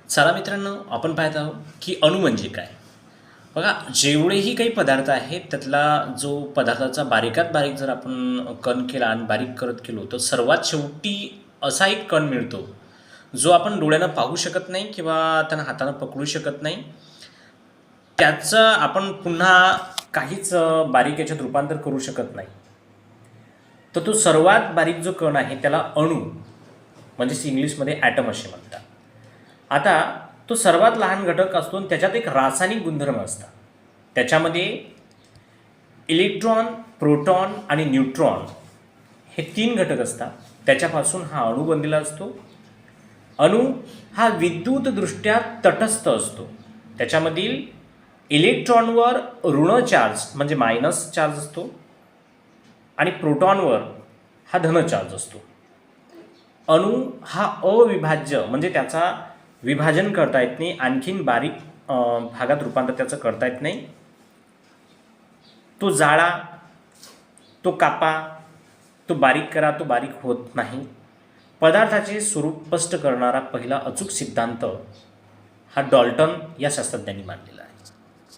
चला मित्रांनो, आपण पाहत आहोत की अणु म्हणजे काय. बघा, जेवढेही काही पदार्थ आहेत त्यातला जो पदार्थाचा बारीकात बारीक जर आपण कण केला आणि बारीक करत गेलो तर सर्वात शेवटी असा एक कण मिळतो जो आपण डोळ्यानं पाहू शकत नाही किंवा त्यांना हातानं पकडू शकत नाही. त्याचं आपण पुन्हा काहीच बारीक याच्यात रूपांतर करू शकत नाही. तर तो सर्वात बारीक जो कण आहे त्याला अणू म्हणजेच इंग्लिशमध्ये ॲटम असे म्हणतात. आता तो सर्वात लहान घटक असतो आणि त्याच्यात एक रासायनिक गुणधर्म असतात. त्याच्यामध्ये इलेक्ट्रॉन, प्रोटॉन आणि न्यूट्रॉन हे 3 घटक असतात. त्याच्यापासून हा अणू बनलेला असतो. अणू हा विद्युतदृष्ट्या तटस्थ असतो. त्याच्यामधील इलेक्ट्रॉनवर ऋण चार्ज म्हणजे मायनस चार्ज असतो आणि प्रोटॉनवर हा धन चार्ज असतो. अणू हा अविभाज्य म्हणजे त्याचा विभाजन करता येत नाही, आणखीन बारीक भागात रूपांतर त्याचं करता येत नाही. तो जाळा, तो कापा, तो बारीक करा, तो बारीक होत नाही. पदार्थाचे स्वरूप स्पष्ट करणारा पहिला अचूक सिद्धांत हा डॉल्टन या शास्त्रज्ञांनी मांडलेला आहे.